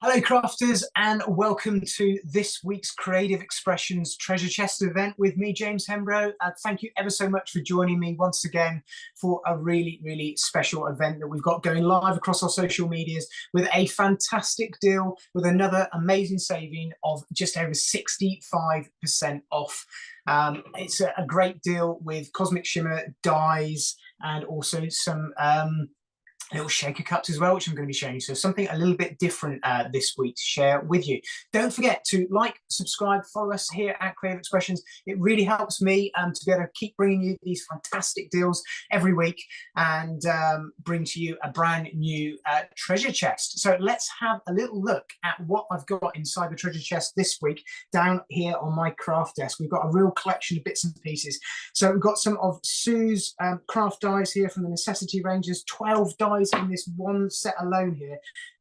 Hello crafters, and welcome to this week's Creative Expressions Treasure Chest event with me, James Hembrow. Thank you ever so much for joining me once again for a really special event that we've got going live across our social medias with a fantastic deal with another amazing saving of just over 65% off. It's a great deal with Cosmic Shimmer dies and also some little shaker cups as well, which I'm going to be showing you. So something a little bit different this week to share with you. Don't forget to like, subscribe, follow us here at Creative Expressions. It really helps me to be able to keep bringing you these fantastic deals every week and bring to you a brand new treasure chest. So let's have a little look at what I've got inside the treasure chest this week down here on my craft desk. We've got a real collection of bits and pieces. So we've got some of Sue's craft dies here from the Necessity ranges, 12 dies in this one set alone here.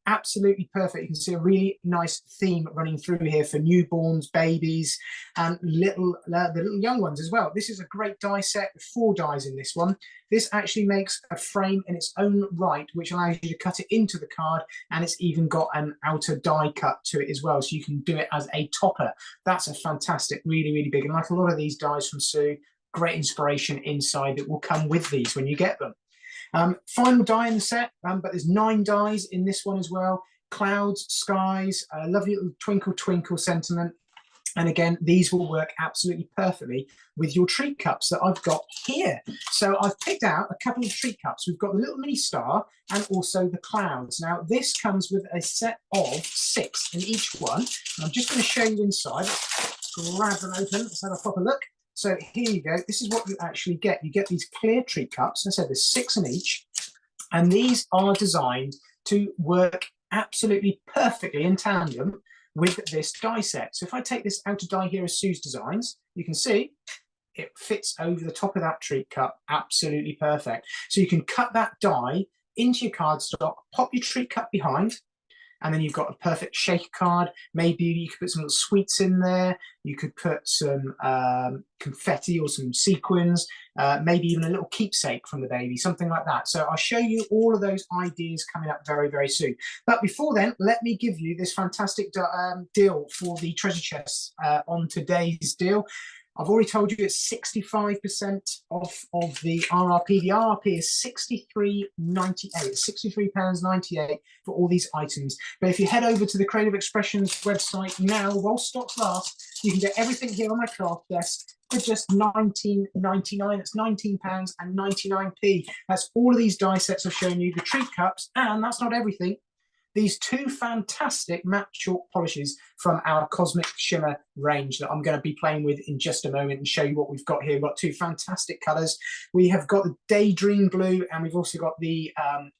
Absolutely perfect. You can see a really nice theme running through here for newborns, babies, and the little young ones as well. This is a great die set with 4 dies in this one. This actually makes a frame in its own right, which allows you to cut it into the card, and it's even got an outer die cut to it as well, so you can do it as a topper. That's a fantastic, really big, and like a lot of these dies from Sue, great inspiration inside that will come with these when you get them. Final die in the set, but there's 9 dies in this one as well. Clouds, skies, a lovely little twinkle sentiment. And again, these will work absolutely perfectly with your treat cups that I've got here. So I've picked out a couple of treat cups. We've got the little mini star and also the clouds. Now, this comes with a set of 6 in each one. And I'm just going to show you inside. Let's grab them open. Let's have a proper look. So here you go. This is what you actually get. You get these clear treat cups. As I said, there's 6 in each. And these are designed to work absolutely perfectly in tandem with this die set. So if I take this outer die here as Sue's designs, you can see it fits over the top of that treat cup. Absolutely perfect. So you can cut that die into your cardstock, pop your treat cup behind, and then you've got a perfect shaker card. Maybe you could put some little sweets in there. You could put some confetti or some sequins, maybe even a little keepsake from the baby, something like that. So I'll show you all of those ideas coming up very soon. But before then, let me give you this fantastic deal for the treasure chests on today's deal. I've already told you it's 65% off of the RRP. The RRP is £63.98. It's £63.98 for all these items. But if you head over to the Creative Expressions website now, while stocks last, you can get everything here on my craft desk for just £19.99. It's £19.99. That's all of these die sets I've shown you, the treat cups, and that's not everything. These 2 fantastic matte chalk polishes from our Cosmic Shimmer range that I'm going to be playing with in just a moment and show you what we've got here. We've got 2 fantastic colours. We have got the Daydream blue and we've also got the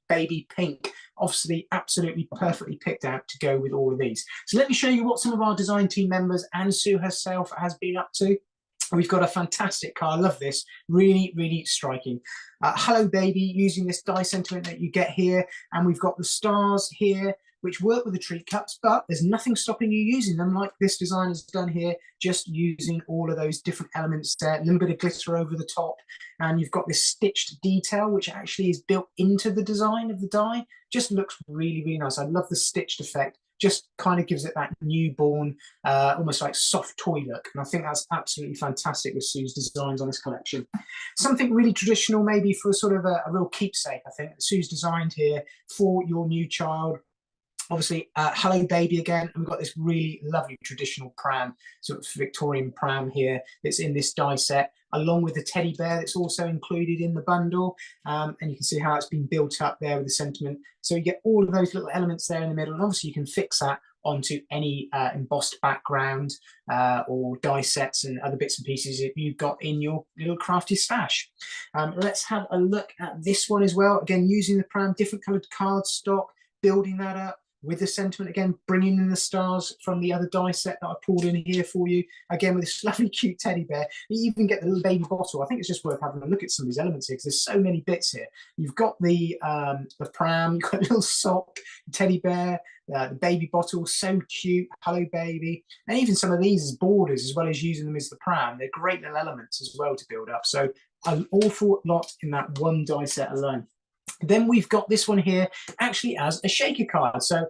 baby pink. Obviously, absolutely perfectly picked out to go with all of these. So let me show you what some of our design team members and Sue herself has been up to. We've got a fantastic card. I love this. Really striking. Hello Baby, using this die sentiment that you get here. And we've got the stars here, which work with the treat cups, but there's nothing stopping you using them like this design has done here, just using all of those different elements there, a little bit of glitter over the top. And you've got this stitched detail, which actually is built into the design of the die. Just looks really nice. I love the stitched effect. Just kind of gives it that newborn, almost like soft toy look. And I think that's absolutely fantastic with Sue's designs on this collection. Something really traditional, maybe for sort of a real keepsake, I think, that Sue's designed here for your new child. Obviously, Hello Baby again, and we've got this really lovely traditional pram, sort of Victorian pram here that's in this die set, along with the teddy bear that's also included in the bundle. And you can see how it's been built up there with the sentiment. So you get all of those little elements there in the middle, and obviously you can fix that onto any embossed background or die sets and other bits and pieces that you've got in your little crafty stash. Let's have a look at this one as well. Again, using the pram, different coloured cardstock, building that up with the sentiment, again, bringing in the stars from the other die set that I pulled in here for you, again, with this lovely cute teddy bear. You even get the little baby bottle. I think it's just worth having a look at some of these elements here because there's so many bits here. You've got the pram, you've got a little sock, teddy bear, the baby bottle, so cute, Hello Baby, and even some of these as borders as well as using them as the pram. They're great little elements as well to build up. So an awful lot in that one die set alone. Then we've got this one here actually as a shaker card. So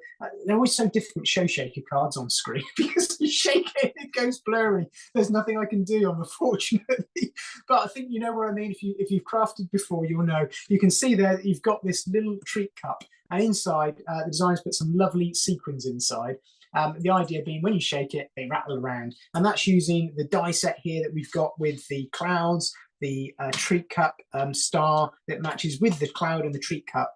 they're always so difficult to show shaker cards on screen because you shake it, it goes blurry. There's nothing I can do, unfortunately. But I think you know what I mean. If you've crafted before, you'll know. You can see there that you've got this little treat cup, and inside the design's put some lovely sequins inside. The idea being when you shake it, they rattle around, and that's using the die set here that we've got with the clouds, the treat cup star that matches with the cloud and the treat cup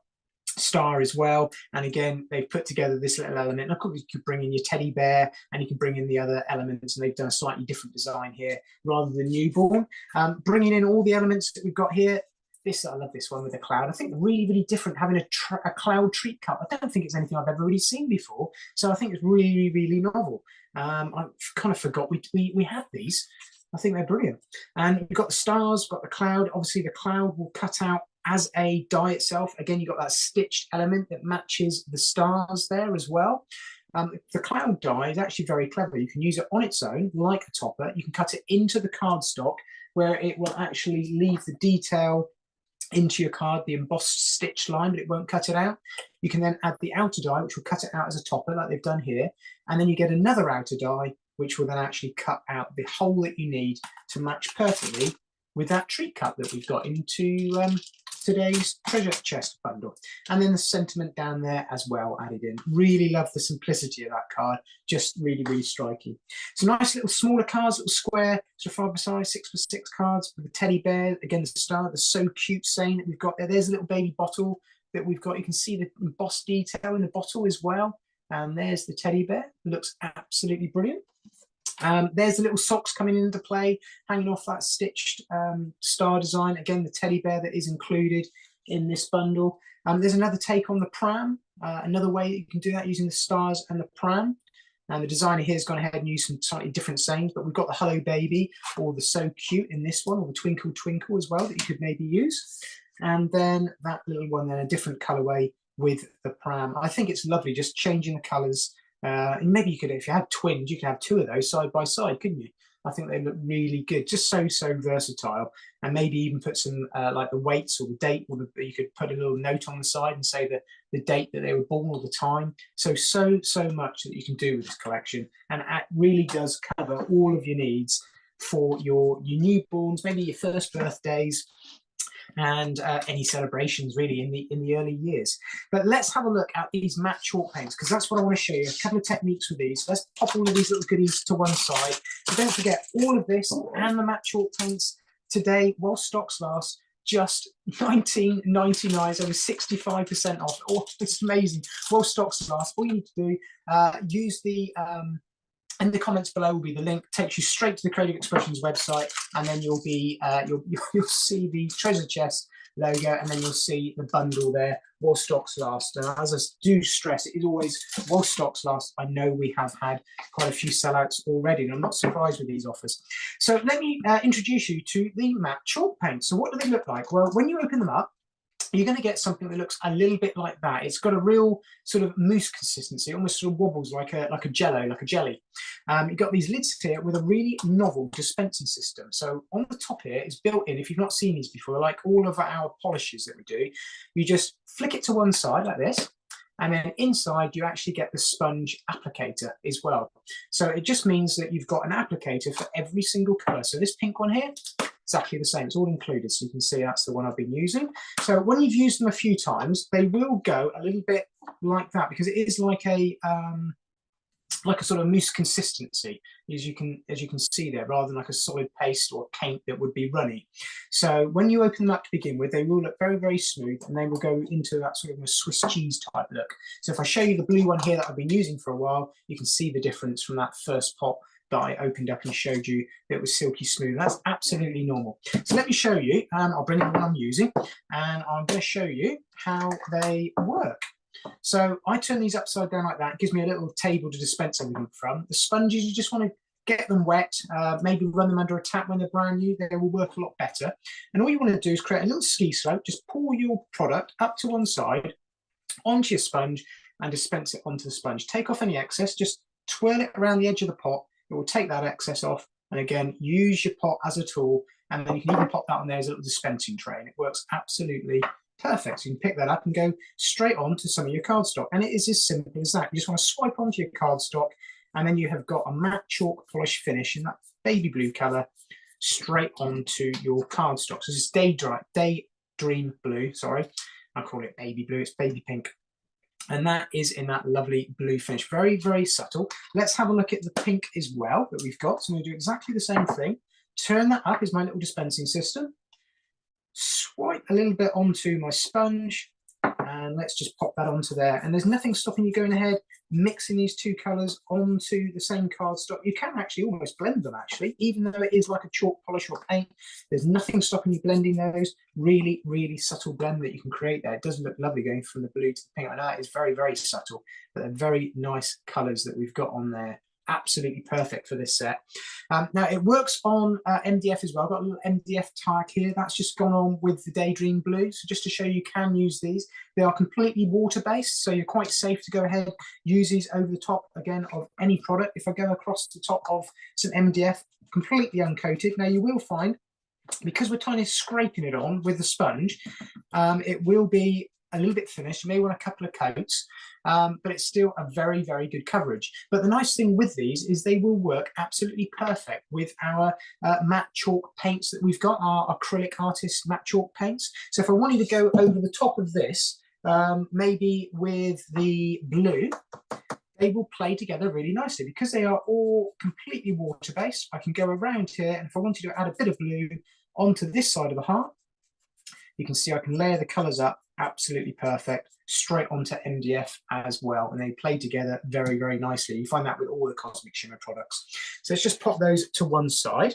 star as well. And again, they've put together this little element. Of course, you could bring in your teddy bear and you can bring in the other elements, and they've done a slightly different design here rather than newborn. Bringing in all the elements that we've got here. I love this one with the cloud. I think really, really different having a cloud treat cup. I don't think it's anything I've ever really seen before. So I think it's really, really novel. I kind of forgot we had these. I think they're brilliant. And we've got the stars, got the cloud. Obviously, the cloud will cut out as a die itself. Again, you've got that stitched element that matches the stars there as well. The cloud die is actually very clever. You can use it on its own, like a topper. You can cut it into the cardstock, where it will actually leave the detail into your card, the embossed stitch line, but it won't cut it out. You can then add the outer die, which will cut it out as a topper, like they've done here. And then you get another outer die, which will then actually cut out the hole that you need to match perfectly with that treat cup that we've got into today's treasure chest bundle. And then the sentiment down there as well added in. Really love the simplicity of that card, just really, really striking. So nice little smaller cards, little square, so 5x5, 6x6 cards with the teddy bear, again the star, the so cute saying that we've got there. There's a little baby bottle that we've got. You can see the embossed detail in the bottle as well. And there's the teddy bear. It looks absolutely brilliant. There's the little socks coming into play, hanging off that stitched star design. Again, the teddy bear that is included in this bundle. There's another take on the pram, another way that you can do that using the stars and the pram. And the designer here has gone ahead and used some slightly different sayings, but we've got the hello baby or the so cute in this one, or the twinkle twinkle as well that you could maybe use. And then that little one then, a different colorway with the pram. I think it's lovely just changing the colors. And maybe you could, if you had twins, you could have two of those side by side, couldn't you? I think they look really good, just so versatile. And maybe even put some like the weights or the date, or you could put a little note on the side and say the date that they were born or the time. So much that you can do with this collection, and it really does cover all of your needs for your newborns, maybe your first birthdays, and any celebrations really in the early years. But let's have a look at these matte chalk paints, because that's what I want to show you. A couple of techniques with these. Let's pop all of these little goodies to one side. So don't forget, all of this and the matte chalk paints today, while stocks last, just $19.99, so 65% off. Oh, it's amazing. While stocks last, all you need to do, use the in the comments below will be the link, takes you straight to the Creative Expressions website, and then you'll be you'll see the treasure chest logo, and then you'll see the bundle there while stocks last. And as I do stress, it is always while stocks last. I know we have had quite a few sellouts already, and I'm not surprised with these offers. So let me introduce you to the matte chalk paints. So what do they look like? Well, when you open them up, you're going to get something that looks a little bit like that. It's got a real sort of mousse consistency, almost sort of wobbles like a jello, like a jelly. You've got these lids here with a really novel dispensing system. So on the top here is built in, if you've not seen these before, like all of our polishes that we do, you just flick it to one side like this, and then inside you actually get the sponge applicator as well. So it just means that you've got an applicator for every single colour. So this pink one here, exactly the same, it's all included, so you can see that's the one I've been using. So when you've used them a few times, they will go a little bit like that, because it is like a sort of mousse consistency, as you can see there, rather than like a solid paste or paint that would be runny. So when you open them up to begin with, they will look very, very smooth, and they will go into that sort of a Swiss cheese type look. So if I show you the blue one here that I've been using for a while, you can see the difference from that first pot that I opened up and showed you that was silky smooth. That's absolutely normal. So let me show you, I'll bring in what I'm using, and I'm going to show you how they work. So I turn these upside down like that. It gives me a little table to dispense everything from. The sponges, you just want to get them wet, maybe run them under a tap when they're brand new. They will work a lot better. And all you want to do is create a little ski slope. Just pour your product up to one side onto your sponge and dispense it onto the sponge. Take off any excess, just twirl it around the edge of the pot. It will take that excess off, and again, use your pot as a tool, and then you can even pop that on there as a little dispensing tray, and it works absolutely Perfect. So you can pick that up and go straight on to some of your cardstock. And it is as simple as that. You just want to swipe onto your cardstock, and then you have got a matte chalk polish finish in that baby blue colour straight onto your cardstock. So this is Daydream blue, sorry. I call it baby blue, it's baby pink. And that is in that lovely blue finish. Very, very subtle. Let's have a look at the pink as well that we've got. So I'm going to do exactly the same thing. Turn that up is my little dispensing system. Swipe a little bit onto my sponge, and let's just pop that onto there. And there's nothing stopping you going ahead, mixing these two colours onto the same cardstock. You can actually almost blend them, actually, even though it is like a chalk polish or paint. There's nothing stopping you blending those. Really, really subtle blend that you can create there. It does look lovely going from the blue to the pink. I know it is very, very subtle, but they're very nice colours that we've got on there. Absolutely perfect for this set. Now it works on MDF as well. I've got a little MDF tag here that's just gone on with the Daydream blue. So just to show you can use these. They are completely water-based, so you're quite safe to go ahead, use these over the top again of any product. If I go across the top of some MDF, completely uncoated. Now you will find, because we're kind of scraping it on with the sponge, it will be a little bit finished. You may want a couple of coats, but it's still a very, very good coverage. But the nice thing with these is they will work absolutely perfect with our matte chalk paints that we've got, our acrylic artist matte chalk paints. So if I wanted to go over the top of this, maybe with the blue, they will play together really nicely because they are all completely water-based. I can go around here, and if I wanted to add a bit of blue onto this side of the heart, you can see I can layer the colours up absolutely perfect straight onto MDF as well, and they play together very, very nicely. You find that with all the Cosmic Shimmer products. So let's just pop those to one side.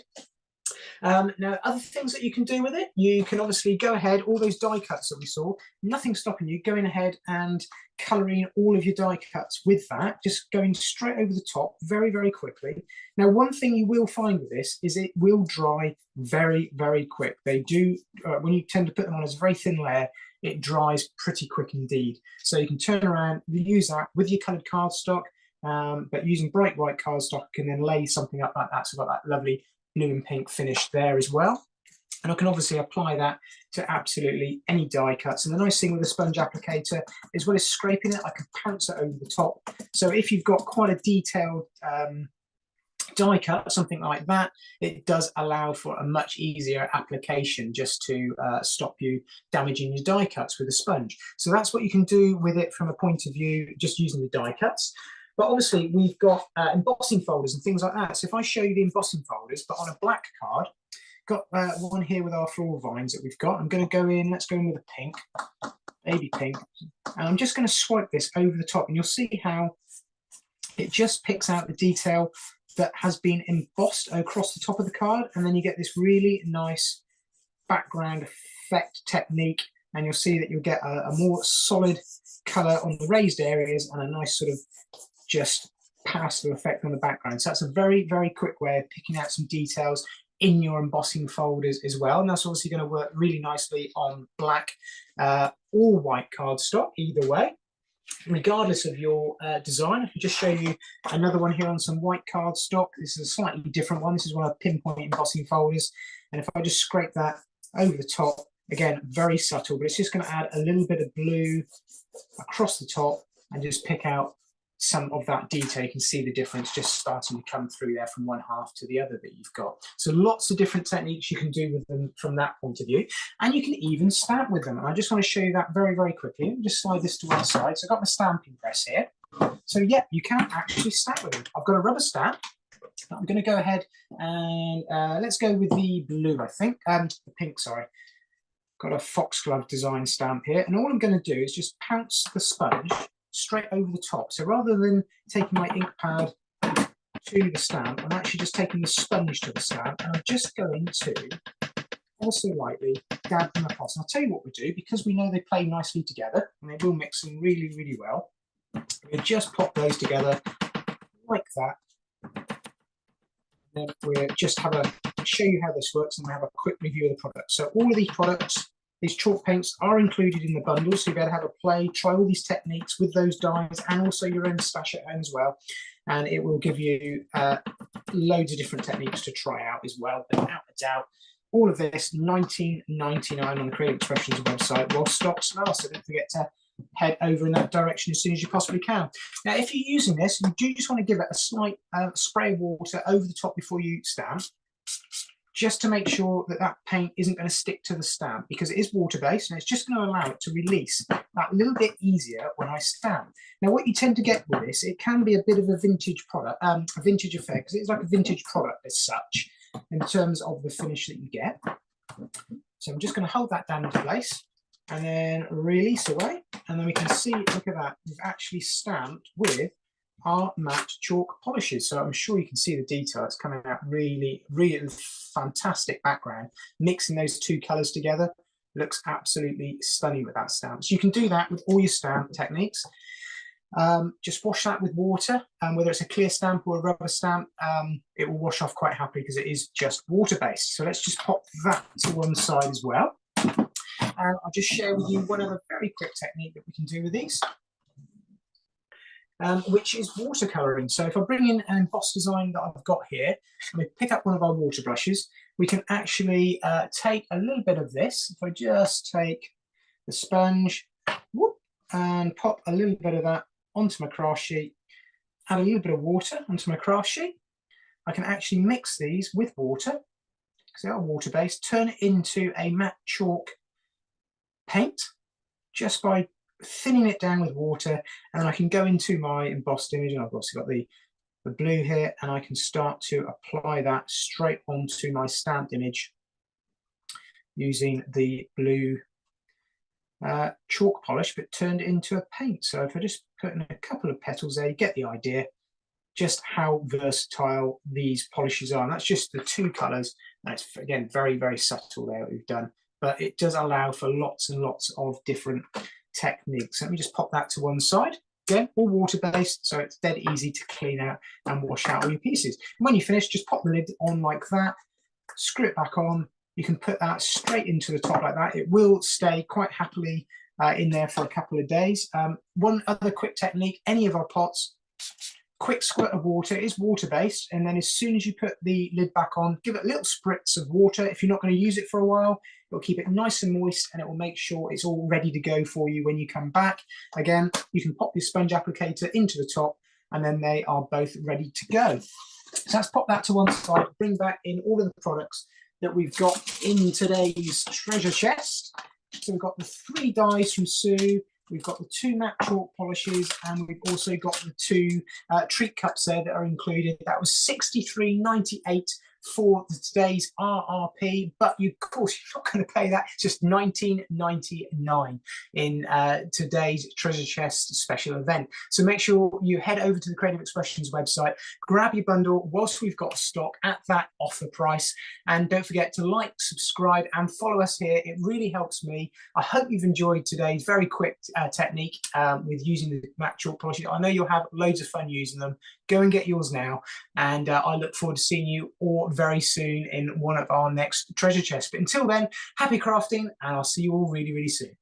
Now, other things that you can do with it, you can obviously go ahead, all those die cuts that we saw, nothing stopping you going ahead and colouring all of your die cuts with that, just going straight over the top very, very quickly. Now, one thing you will find with this is it will dry very, very quick. They do, when you tend to put them on as a very thin layer, it dries pretty quick indeed. So you can turn around, use that with your coloured cardstock, but using bright white cardstock, you can then lay something up like that. So I've got that lovely blue and pink finish there as well. And I can obviously apply that to absolutely any die cuts. And the nice thing with the sponge applicator, as well as scraping it, I can pounce it over the top. So if you've got quite a detailed die cut, something like that, it does allow for a much easier application just to stop you damaging your die cuts with a sponge. So that's what you can do with it from a point of view, just using the die cuts. But obviously we've got embossing folders and things like that. So if I show you the embossing folders, but on a black card, got one here with our floral vines that we've got. I'm going to go in, let's go in with a pink, baby pink. And I'm just going to swipe this over the top, and you'll see how it just picks out the detail that has been embossed across the top of the card. And then you get this really nice background effect technique. And you'll see that you'll get a more solid color on the raised areas and a nice sort of just pastel effect on the background. So that's a very, very quick way of picking out some details in your embossing folders as well. And that's obviously going to work really nicely on black or white cardstock, either way. Regardless of your design, I can just show you another one here on some white cardstock. This is a slightly different one. This is one of the pinpoint embossing folders. And if I just scrape that over the top, again, very subtle, but it's just going to add a little bit of blue across the top and just pick out some of that detail. You can see the difference just starting to come through there from one half to the other that you've got. So lots of different techniques you can do with them from that point of view. And you can even stamp with them. And I just want to show you that very, very quickly. Let me just slide this to one side. So I've got my stamping press here. So yeah, you can actually stamp with them. I've got a rubber stamp. I'm going to go ahead and let's go with the blue, I think. The pink, sorry. Got a foxglove design stamp here. And all I'm going to do is just pounce the sponge straight over the top. So rather than taking my ink pad to the stamp, I'm actually just taking the sponge to the stamp, and I'm just going to also lightly dab them across. And I'll tell you what we do, because we know they play nicely together and they will mix them really, really well. We'll just pop those together like that. Then we'll just show you how this works, and we'll have a quick review of the product. So all of these products, these chalk paints, are included in the bundle, so you'll be able to have a play, try all these techniques with those dies, and also your own stash at home as well. And it will give you loads of different techniques to try out as well. But without a doubt, all of this £19.99 on the Creative Expressions website while stocks last. So don't forget to head over in that direction as soon as you possibly can. Now, if you're using this, you do just want to give it a slight spray of water over the top before you stamp, just to make sure that that paint isn't going to stick to the stamp, because it is water-based and it's just going to allow it to release that little bit easier when I stamp. Now, what you tend to get with this, it can be a bit of a vintage product, a vintage effect, because it's like a vintage product as such in terms of the finish that you get. So I'm just going to hold that down into place and then release away, and then we can see, look at that, we've actually stamped with our matte chalk polishes. So I'm sure you can see the detail. It's coming out really, really fantastic background. Mixing those two colours together looks absolutely stunning with that stamp. So you can do that with all your stamp techniques. Just wash that with water, and whether it's a clear stamp or a rubber stamp, it will wash off quite happily because it is just water-based. So let's just pop that to one side as well. And I'll just share with you one other very quick technique that we can do with these, which is watercolouring. So if I bring in an embossed design that I've got here, and we pick up one of our water brushes, we can actually take a little bit of this. If I just take the sponge, whoop, and pop a little bit of that onto my craft sheet, add a little bit of water onto my craft sheet, I can actually mix these with water, because they are water-based, turn it into a matte chalk paint just by thinning it down with water, and I can go into my embossed image, and I've also got the blue here, and I can start to apply that straight onto my stamped image using the blue chalk polish, but turned it into a paint. So if I just put in a couple of petals there, you get the idea just how versatile these polishes are. And that's just the two colours, and it's again very, very subtle there what we've done, but it does allow for lots and lots of different techniques. Let me just pop that to one side. Again, all water-based, so it's dead easy to clean out and wash out all your pieces. And when you finish, just pop the lid on like that, screw it back on. You can put that straight into the top like that. It will stay quite happily in there for a couple of days. One other quick technique, any of our pots, quick squirt of water. It is water-based, and then as soon as you put the lid back on, give it a little spritz of water. If you're not going to use it for a while, it'll keep it nice and moist, and it will make sure it's all ready to go for you when you come back. Again, you can pop your sponge applicator into the top, and then they are both ready to go. So let's pop that to one side, bring back in all of the products that we've got in today's treasure chest. So we've got the 3 dies from Sue, we've got the 2 matte chalk polishes, and we've also got the 2 treat cups there that are included. That was $63.98 for today's RRP, but you, of course, you're not going to pay that. It's just $19.99 in today's treasure chest special event. So make sure you head over to the Creative Expressions website, grab your bundle whilst we've got stock at that offer price, and don't forget to like, subscribe, and follow us here. It really helps me. I hope you've enjoyed today's very quick technique with using the matte chalk polishes. I know you'll have loads of fun using them. Go and get yours now, and I look forward to seeing you all very soon in one of our next treasure chests. But until then, happy crafting, and I'll see you all really, really soon.